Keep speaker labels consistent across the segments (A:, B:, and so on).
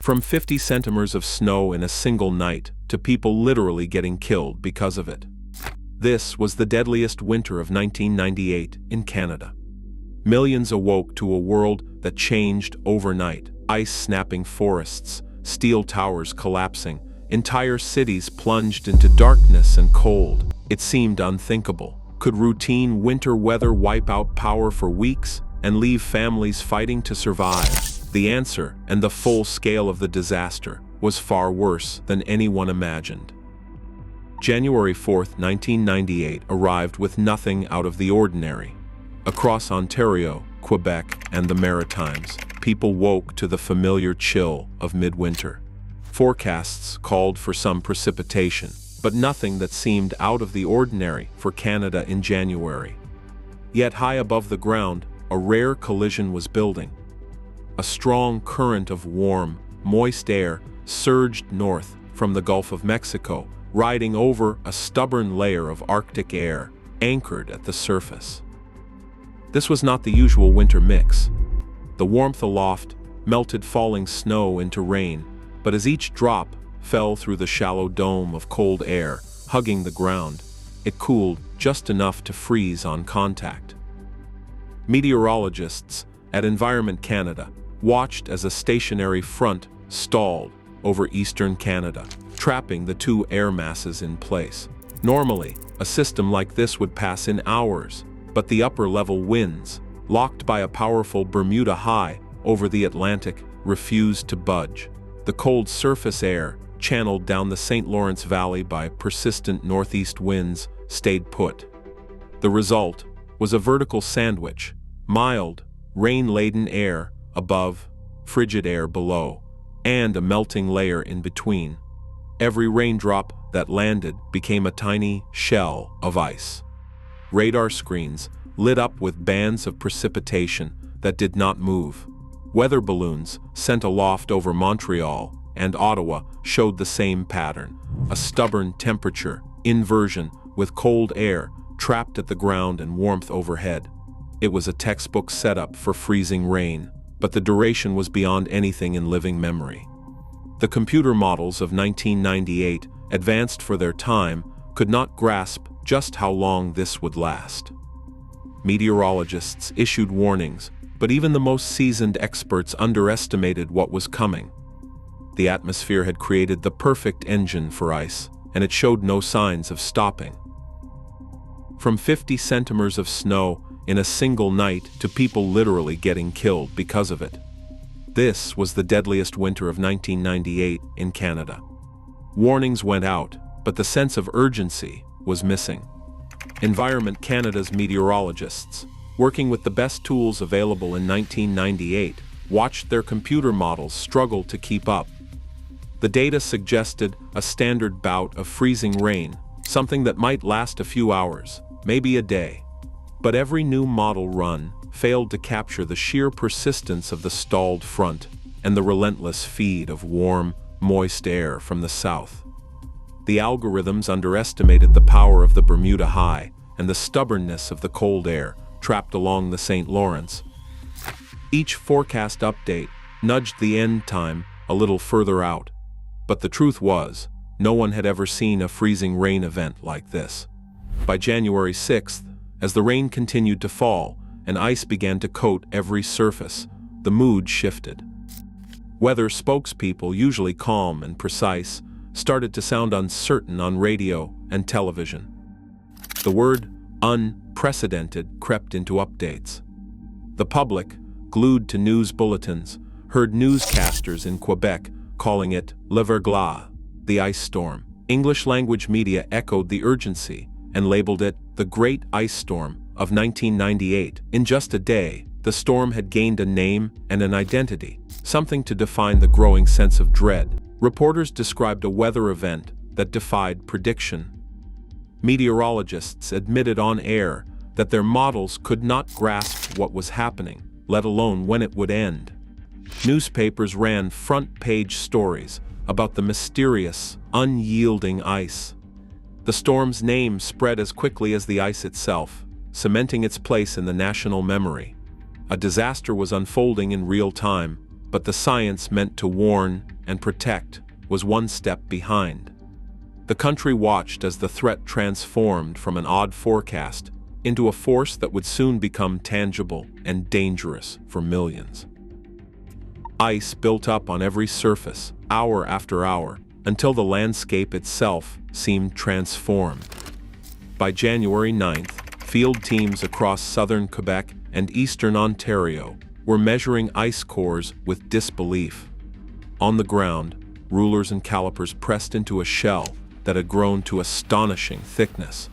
A: From 50 centimeters of snow in a single night to people literally getting killed because of it. This was the deadliest winter of 1998 in Canada. Millions awoke to a world that changed overnight. Ice snapping forests, steel towers collapsing, entire cities plunged into darkness and cold. It seemed unthinkable. Could routine winter weather wipe out power for weeks and leave families fighting to survive? The answer, and the full scale of the disaster, was far worse than anyone imagined. January 4, 1998 arrived with nothing out of the ordinary. Across Ontario, Quebec, and the Maritimes, people woke to the familiar chill of midwinter. Forecasts called for some precipitation, but nothing that seemed out of the ordinary for Canada in January. Yet high above the ground, a rare collision was building. A strong current of warm, moist air surged north from the Gulf of Mexico, riding over a stubborn layer of Arctic air anchored at the surface. This was not the usual winter mix. The warmth aloft melted falling snow into rain, but as each drop fell through the shallow dome of cold air hugging the ground, it cooled just enough to freeze on contact. Meteorologists at Environment Canada watched as a stationary front stalled over eastern Canada, trapping the two air masses in place. Normally, a system like this would pass in hours, but the upper-level winds, locked by a powerful Bermuda high over the Atlantic, refused to budge. The cold surface air, channeled down the St. Lawrence Valley by persistent northeast winds, stayed put. The result was a vertical sandwich: mild, rain-laden air above, frigid air below, and a melting layer in between. Every raindrop that landed became a tiny shell of ice. Radar screens lit up with bands of precipitation that did not move. Weather balloons sent aloft over Montreal and Ottawa showed the same pattern: a stubborn temperature inversion with cold air trapped at the ground and warmth overhead. It was a textbook setup for freezing rain, but the duration was beyond anything in living memory. The computer models of 1998, advanced for their time, could not grasp just how long this would last. Meteorologists issued warnings, but even the most seasoned experts underestimated what was coming. The atmosphere had created the perfect engine for ice, and it showed no signs of stopping. From 50 centimeters of snow in a single night to people literally getting killed because of it. This was the deadliest winter of 1998 in Canada. Warnings went out, but the sense of urgency was missing. Environment Canada's meteorologists, working with the best tools available in 1998, watched their computer models struggle to keep up. The data suggested a standard bout of freezing rain, something that might last a few hours, maybe a day. But every new model run failed to capture the sheer persistence of the stalled front and the relentless feed of warm, moist air from the south. The algorithms underestimated the power of the Bermuda High and the stubbornness of the cold air trapped along the St. Lawrence. Each forecast update nudged the end time a little further out, but the truth was, no one had ever seen a freezing rain event like this. By January 6th, as the rain continued to fall and ice began to coat every surface, the mood shifted. Weather spokespeople, usually calm and precise, started to sound uncertain on radio and television. The word unprecedented crept into updates. The public, glued to news bulletins, heard newscasters in Quebec calling it le verglas, the ice storm. English-language media echoed the urgency and labeled it the Great Ice Storm of 1998. In just a day, the storm had gained a name and an identity, something to define the growing sense of dread. Reporters described a weather event that defied prediction. Meteorologists admitted on air that their models could not grasp what was happening, let alone when it would end. Newspapers ran front-page stories about the mysterious, unyielding ice. The storm's name spread as quickly as the ice itself, cementing its place in the national memory. A disaster was unfolding in real time, but the science meant to warn and protect was one step behind. The country watched as the threat transformed from an odd forecast into a force that would soon become tangible and dangerous for millions. Ice built up on every surface, hour after hour, until the landscape itself seemed transformed. By January 9th, field teams across southern Quebec and eastern Ontario were measuring ice cores with disbelief. On the ground, rulers and calipers pressed into a shell that had grown to astonishing thickness.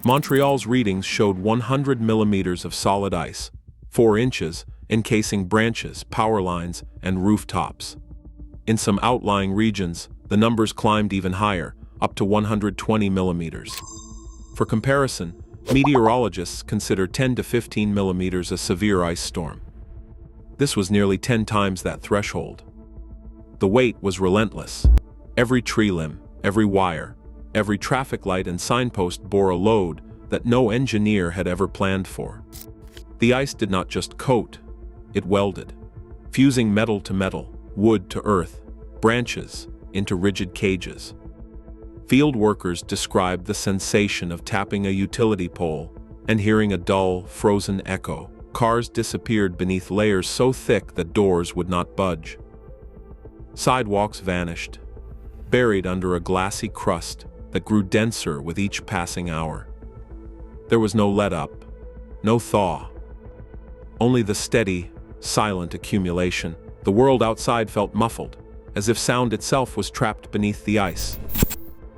A: Montreal's readings showed 100 millimeters of solid ice, 4 inches, encasing branches, power lines, and rooftops. In some outlying regions, the numbers climbed even higher, up to 120 millimeters. For comparison, meteorologists consider 10 to 15 millimeters a severe ice storm. This was nearly 10 times that threshold. The weight was relentless. Every tree limb, every wire, every traffic light and signpost bore a load that no engineer had ever planned for. The ice did not just coat, it welded, fusing metal to metal, wood to earth, branches into rigid cages. Field workers described the sensation of tapping a utility pole and hearing a dull, frozen echo. Cars disappeared beneath layers so thick that doors would not budge. Sidewalks vanished, buried under a glassy crust that grew denser with each passing hour. There was no let-up, no thaw, only the steady, silent accumulation. The world outside felt muffled, as if sound itself was trapped beneath the ice.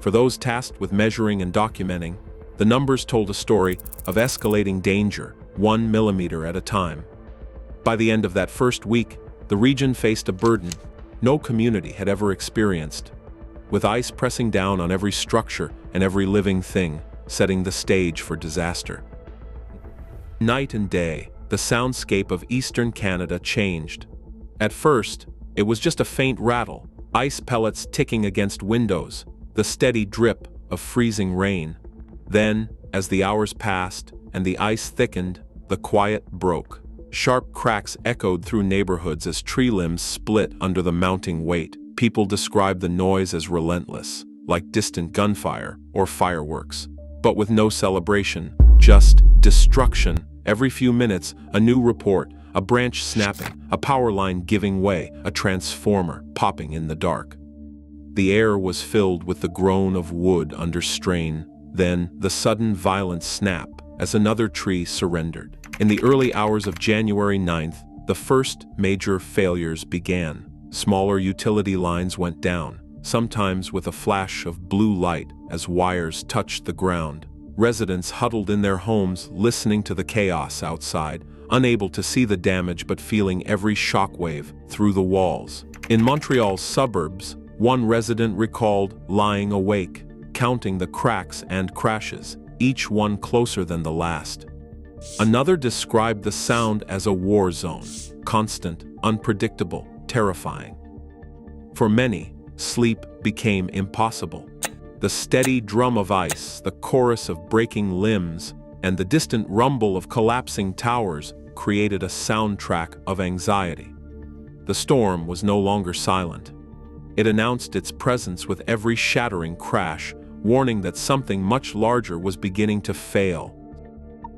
A: For those tasked with measuring and documenting, the numbers told a story of escalating danger, 1 millimeter at a time. By the end of that first week, the region faced a burden no community had ever experienced, with ice pressing down on every structure and every living thing, setting the stage for disaster. Night and day, the soundscape of eastern Canada changed. At first, it was just a faint rattle, ice pellets ticking against windows, the steady drip of freezing rain. Then, as the hours passed and the ice thickened, the quiet broke. Sharp cracks echoed through neighborhoods as tree limbs split under the mounting weight. People described the noise as relentless, like distant gunfire or fireworks, but with no celebration, just destruction. Every few minutes, a new report, a branch snapping, a power line giving way, a transformer popping in the dark. The air was filled with the groan of wood under strain, then the sudden violent snap as another tree surrendered. In the early hours of January 9th, the first major failures began. Smaller utility lines went down, sometimes with a flash of blue light as wires touched the ground. Residents huddled in their homes listening to the chaos outside, unable to see the damage but feeling every shockwave through the walls. In Montreal's suburbs, one resident recalled lying awake, counting the cracks and crashes, each one closer than the last. Another described the sound as a war zone, constant, unpredictable, terrifying. For many, sleep became impossible. The steady drum of ice, the chorus of breaking limbs, and the distant rumble of collapsing towers created a soundtrack of anxiety. The storm was no longer silent. It announced its presence with every shattering crash, warning that something much larger was beginning to fail.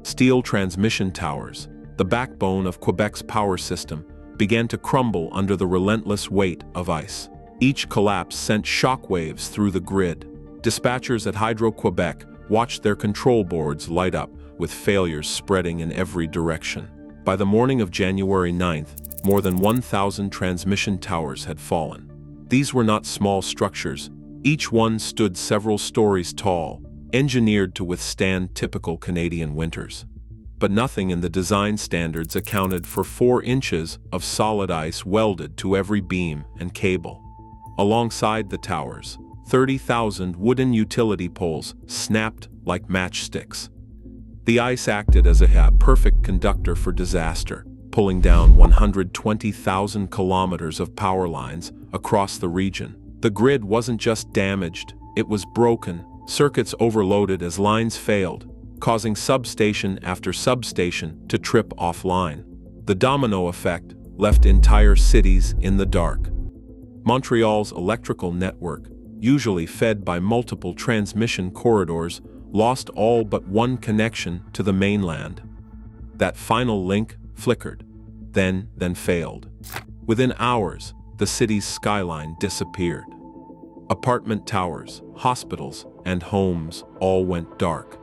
A: Steel transmission towers, the backbone of Quebec's power system, began to crumble under the relentless weight of ice. Each collapse sent shockwaves through the grid. Dispatchers at Hydro-Quebec watched their control boards light up, with failures spreading in every direction. By the morning of January 9th, more than 1,000 transmission towers had fallen. These were not small structures. Each one stood several stories tall, engineered to withstand typical Canadian winters. But nothing in the design standards accounted for 4 inches of solid ice welded to every beam and cable. Alongside the towers, 30,000 wooden utility poles snapped like matchsticks. The ice acted as a perfect conductor for disaster, pulling down 120,000 kilometers of power lines across the region. The grid wasn't just damaged, it was broken. Circuits overloaded as lines failed, causing substation after substation to trip offline. The domino effect left entire cities in the dark. Montreal's electrical network, usually fed by multiple transmission corridors, lost all but one connection to the mainland. That final link flickered, then failed. Within hours, the city's skyline disappeared. Apartment towers, hospitals, and homes all went dark.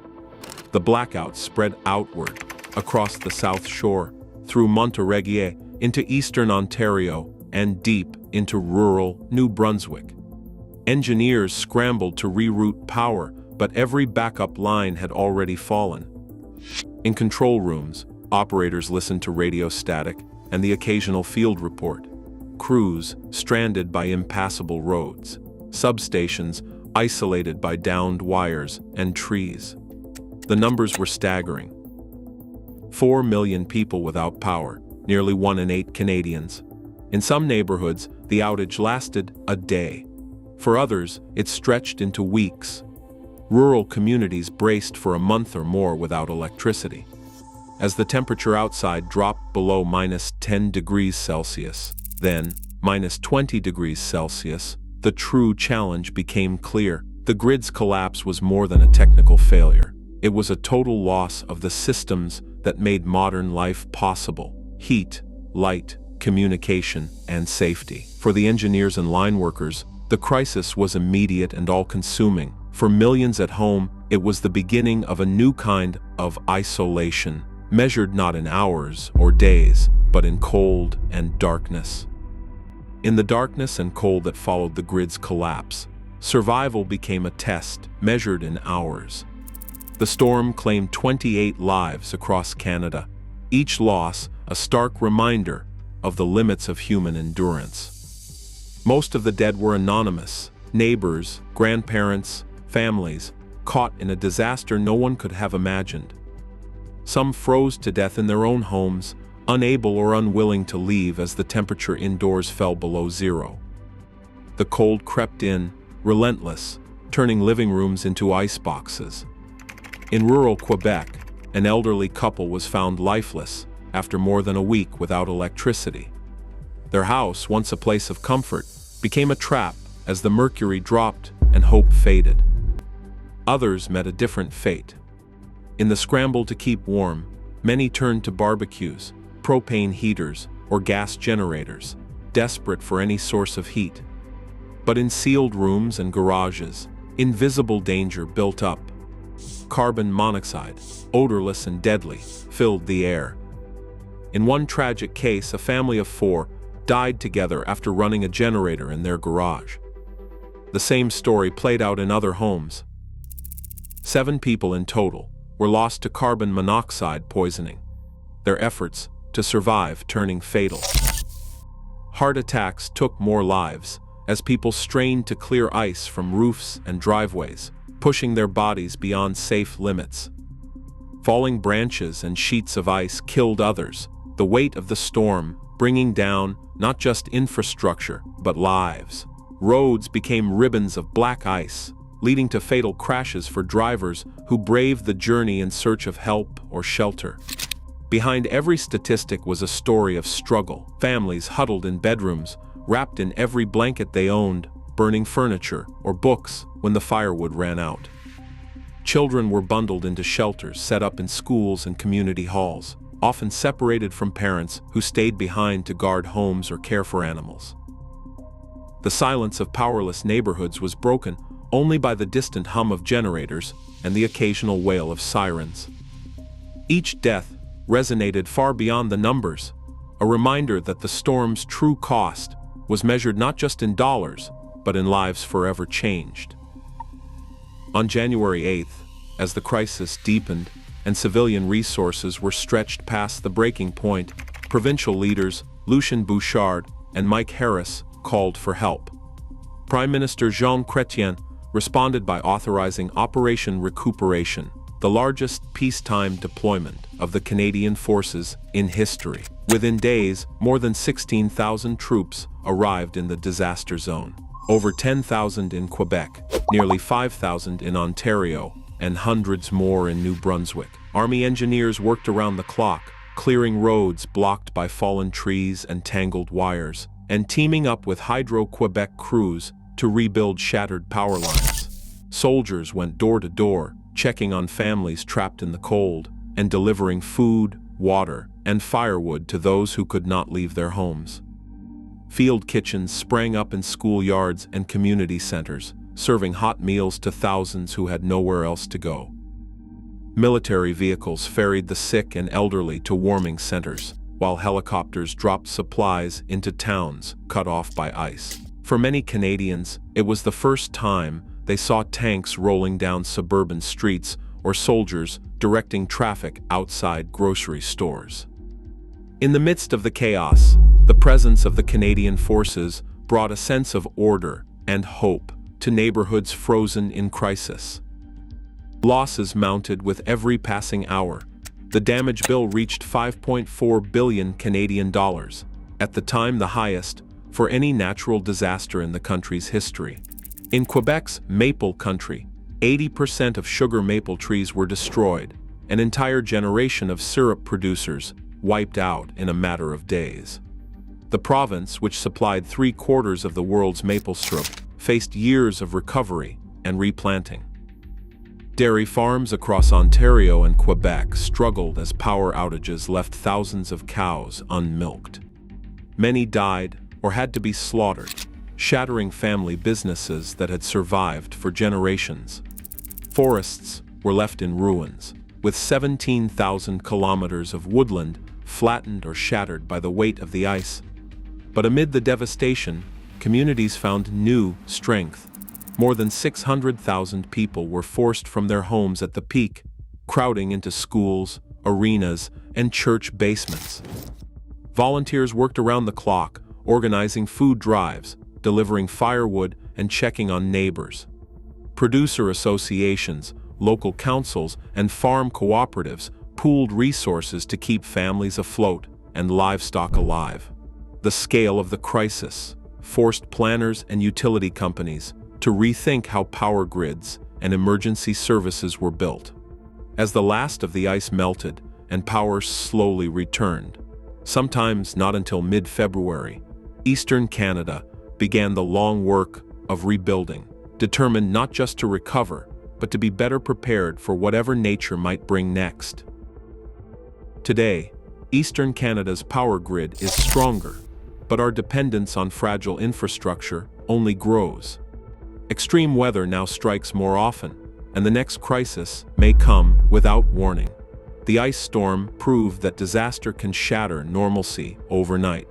A: The blackout spread outward, across the South Shore, through Montérégie, into eastern Ontario, and deep into rural New Brunswick. Engineers scrambled to reroute power, but every backup line had already fallen. In control rooms, operators listened to radio static and the occasional field report. Crews stranded by impassable roads. Substations isolated by downed wires and trees. The numbers were staggering. 4 million people without power, nearly 1 in 8 Canadians. In some neighborhoods, the outage lasted a day. For others, it stretched into weeks. Rural communities braced for a month or more without electricity. As the temperature outside dropped below -10 degrees Celsius, then -20 degrees Celsius, the true challenge became clear. The grid's collapse was more than a technical failure. It was a total loss of the systems that made modern life possible: heat, light, communication, and safety. For the engineers and line workers, the crisis was immediate and all-consuming. For millions at home, it was the beginning of a new kind of isolation, measured not in hours or days, but in cold and darkness. In the darkness and cold that followed the grid's collapse, survival became a test measured in hours. The storm claimed 28 lives across Canada, each loss a stark reminder of the limits of human endurance. Most of the dead were anonymous: neighbors, grandparents, families, caught in a disaster no one could have imagined. Some froze to death in their own homes, unable or unwilling to leave as the temperature indoors fell below zero. The cold crept in, relentless, turning living rooms into ice boxes. In rural Quebec, an elderly couple was found lifeless after more than a week without electricity. Their house, once a place of comfort, became a trap as the mercury dropped and hope faded. Others met a different fate. In the scramble to keep warm, many turned to barbecues, propane heaters, or gas generators, desperate for any source of heat. But in sealed rooms and garages, invisible danger built up. Carbon monoxide, odorless and deadly, filled the air. In one tragic case, a family of 4 died together after running a generator in their garage. The same story played out in other homes. 7 people in total were lost to carbon monoxide poisoning, their efforts to survive turning fatal. Heart attacks took more lives as people strained to clear ice from roofs and driveways, pushing their bodies beyond safe limits. Falling branches and sheets of ice killed others, the weight of the storm bringing down not just infrastructure, but lives. Roads became ribbons of black ice, leading to fatal crashes for drivers who braved the journey in search of help or shelter. Behind every statistic was a story of struggle. Families huddled in bedrooms, wrapped in every blanket they owned, burning furniture or books when the firewood ran out. Children were bundled into shelters set up in schools and community halls, often separated from parents who stayed behind to guard homes or care for animals. The silence of powerless neighborhoods was broken only by the distant hum of generators and the occasional wail of sirens. Each death resonated far beyond the numbers, a reminder that the storm's true cost was measured not just in dollars, but in lives forever changed. On January 8th, as the crisis deepened and civilian resources were stretched past the breaking point, provincial leaders Lucien Bouchard and Mike Harris called for help. Prime Minister Jean Chrétien responded by authorizing Operation Recuperation, the largest peacetime deployment of the Canadian forces in history. Within days, more than 16,000 troops arrived in the disaster zone. Over 10,000 in Quebec, nearly 5,000 in Ontario, and hundreds more in New Brunswick. Army engineers worked around the clock, clearing roads blocked by fallen trees and tangled wires, and teaming up with Hydro-Quebec crews to rebuild shattered power lines. Soldiers went door to door, checking on families trapped in the cold, and delivering food, water, and firewood to those who could not leave their homes. Field kitchens sprang up in schoolyards and community centers, serving hot meals to thousands who had nowhere else to go. Military vehicles ferried the sick and elderly to warming centers, while helicopters dropped supplies into towns cut off by ice. For many Canadians, it was the first time they saw tanks rolling down suburban streets or soldiers directing traffic outside grocery stores. In the midst of the chaos, the presence of the Canadian forces brought a sense of order and hope to neighborhoods frozen in crisis. Losses mounted with every passing hour. The damage bill reached 5.4 billion Canadian dollars, at the time the highest for any natural disaster in the country's history. In Quebec's Maple Country, 80% of sugar maple trees were destroyed, an entire generation of syrup producers wiped out in a matter of days. The province, which supplied 3/4 of the world's maple syrup, faced years of recovery and replanting. Dairy farms across Ontario and Quebec struggled as power outages left thousands of cows unmilked. Many died or had to be slaughtered, shattering family businesses that had survived for generations. Forests were left in ruins, with 17,000 kilometers of woodland flattened or shattered by the weight of the ice. But amid the devastation, communities found new strength. More than 600,000 people were forced from their homes at the peak, crowding into schools, arenas, and church basements. Volunteers worked around the clock, organizing food drives, delivering firewood, and checking on neighbors. Producer associations, local councils, and farm cooperatives pooled resources to keep families afloat and livestock alive. The scale of the crisis forced planners and utility companies to rethink how power grids and emergency services were built. As the last of the ice melted and power slowly returned, sometimes not until mid-February, Eastern Canada began the long work of rebuilding, determined not just to recover, but to be better prepared for whatever nature might bring next. Today, Eastern Canada's power grid is stronger, but our dependence on fragile infrastructure only grows. Extreme weather now strikes more often, and the next crisis may come without warning. The ice storm proved that disaster can shatter normalcy overnight.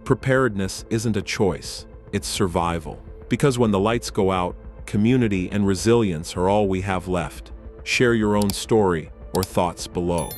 A: Preparedness isn't a choice, it's survival. Because when the lights go out, community and resilience are all we have left. Share your own story or thoughts below.